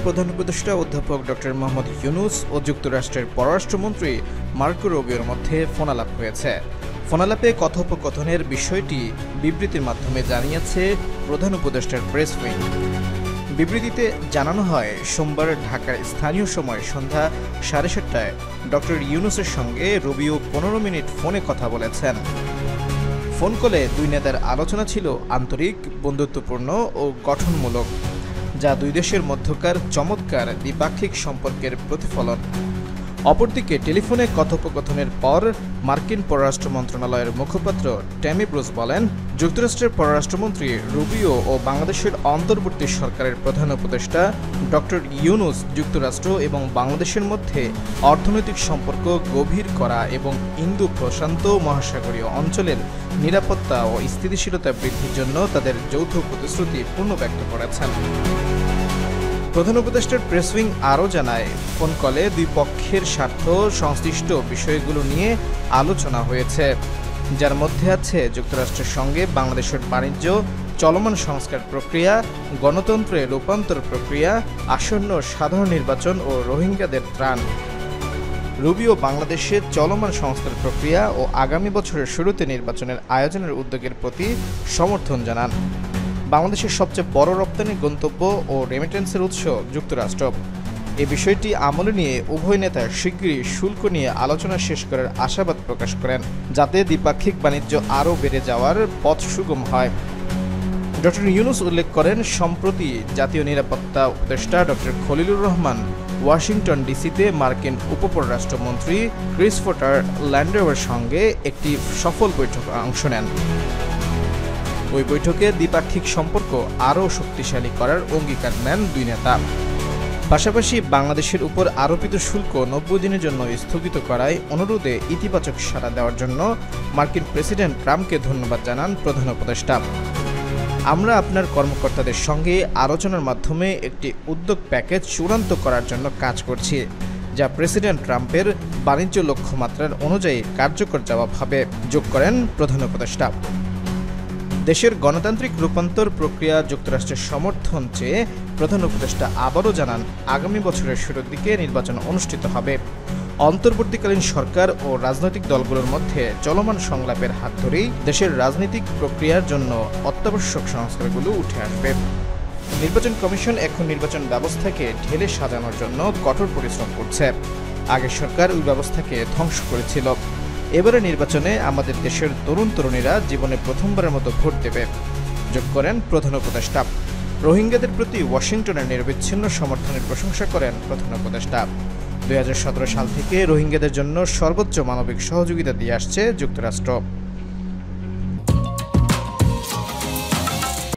প্রধান উপদেষ্টা অধ্যাপক ডক্টর মোহাম্মদ ইউনূস ও যুক্তরাষ্ট্রের পররাষ্ট্রমন্ত্রী মার্কো রুবিওর মধ্যে ফোনালাপ হয়েছে। ফোনালাপে কথোপকথনের বিষয়টি বিবৃতির মাধ্যমে জানিয়েছে প্রধান উপদেষ্টার প্রেস উইং। বিবৃতিতে জানানো হয়, সোমবার ঢাকার স্থানীয় সময় সন্ধ্যা 7:30টায় ডক্টর ইউনূসের সঙ্গে রুবিও 15 মিনিট ফোনে কথা বলেছেন। ফোন কলে দুই নেতার আলোচনা ছিল আন্তরিক, বন্ধুত্বপূর্ণ ও গঠনমূলক, যা দুই দেশের মধ্যকার চমৎকার দ্বিপাক্ষিক সম্পর্কের প্রতিফলন। অপরদিকে টেলিফোনে কথোপকথনের পর মার্কিন পররাষ্ট্র মন্ত্রণালয়ের মুখপাত্র ট্যামি ব্রুস বলেন, যুক্তরাষ্ট্রের পররাষ্ট্রমন্ত্রী রুবিও ও বাংলাদেশের অন্তর্বর্তী সরকারের প্রধান উপদেষ্টা ডক্টর ইউনূস যুক্তরাষ্ট্র এবং বাংলাদেশের মধ্যে অর্থনৈতিক সম্পর্ক গভীর করা এবং ইন্দো প্রশান্ত মহাসাগরীয় অঞ্চলের নিরাপত্তা ও স্থিতিশীলতা বৃদ্ধির জন্য তাদের যৌথ প্রতিশ্রুতি পুনর্ব্যক্ত করেছেন। প্রধান উপদেষ্টার প্রেস উইং আরও জানায়, ফোন কলে দুই পক্ষের স্বার্থ সংশ্লিষ্ট বিষয়গুলো নিয়ে আলোচনা হয়েছে, যার মধ্যে আছে যুক্তরাষ্ট্রের সঙ্গে বাংলাদেশের বাণিজ্য, চলমান সংস্কার প্রক্রিয়া, গণতন্ত্রের রূপান্তর প্রক্রিয়া, আসন্ন সাধারণ নির্বাচন ও রোহিঙ্গাদের ত্রাণ। রুবিও বাংলাদেশের চলমান সংস্কার প্রক্রিয়া ও আগামী বছরের শুরুতে নির্বাচনের আয়োজনের উদ্যোগের প্রতি সমর্থন জানান। বাংলাদেশের সবচেয়ে বড় রপ্তানি গন্তব্য ও রেমিটেন্সের উৎস যুক্তরাষ্ট্র। এ বিষয়টি আমলে নিয়ে উভয় নেতা শিগগিরই শুল্ক নিয়ে আলোচনা শেষ করার আশাবাদ প্রকাশ করেন, যাতে দ্বিপাক্ষিক বাণিজ্য আরও বেড়ে যাওয়ার পথ সুগম হয়। ডক্টর ইউনূস উল্লেখ করেন, সম্প্রতি জাতীয় নিরাপত্তা উপদেষ্টা ডক্টর খলিলুর রহমান ওয়াশিংটন ডিসিতে মার্কিন উপপররাষ্ট্রমন্ত্রী ক্রিসটোফার ল্যান্ডারের সঙ্গে একটি সফল বৈঠকে অংশ নেন। ওই বৈঠকে দ্বিপাক্ষিক সম্পর্ক আরও শক্তিশালী করার অঙ্গীকার নেন দুই নেতা। পাশাপাশি বাংলাদেশের উপর আরোপিত শুল্ক 90 দিনের জন্য স্থগিত করায় অনুরোধে ইতিবাচক সাড়া দেওয়ার জন্য মার্কিন প্রেসিডেন্ট ট্রাম্পকে ধন্যবাদ জানান প্রধান উপদেষ্টা। আমরা আপনার কর্মকর্তাদের সঙ্গে আলোচনার মাধ্যমে একটি উদ্যোগ প্যাকেজ চূড়ান্ত করার জন্য কাজ করছি, যা প্রেসিডেন্ট ট্রাম্পের বাণিজ্য লক্ষ্যমাত্রার অনুযায়ী কার্যকর জবাব হবে, যোগ করেন প্রধান উপদেষ্টা। দেশের গণতান্ত্রিক রূপান্তর প্রক্রিয়া যুক্তরাষ্ট্রের সমর্থন চেয়ে প্রধান উপদেষ্টা আবারও জানান, আগামী বছরের শুরুর দিকে নির্বাচন অনুষ্ঠিত হবে। অন্তর্বর্তীকালীন সরকার ও রাজনৈতিক দলগুলোর মধ্যে চলমান সংলাপের হাত ধরেই দেশের রাজনৈতিক প্রক্রিয়ার জন্য অত্যাবশ্যক সংস্কারগুলো উঠে আসবে। নির্বাচন কমিশন এখন নির্বাচন ব্যবস্থাকে ঢেলে সাজানোর জন্য কঠোর পরিশ্রম করছে। আগের সরকার ওই ব্যবস্থাকে ধ্বংস করেছিল। এবারে নির্বাচনে আমাদের দেশের তরুণ তরুণীরা জীবনে প্রথমবারের মতো ভোট দেবে, যোগ করেন প্রধান উপদেষ্টা। রোহিঙ্গাদের প্রতি ওয়াশিংটনের নিরবিচ্ছিন্ন সমর্থনের প্রশংসা করেন প্রধান উপদেষ্টা। 2017 সাল থেকে রোহিঙ্গাদের জন্য সর্বোচ্চ মানবিক সহযোগিতা দিয়ে আসছে যুক্তরাষ্ট্র।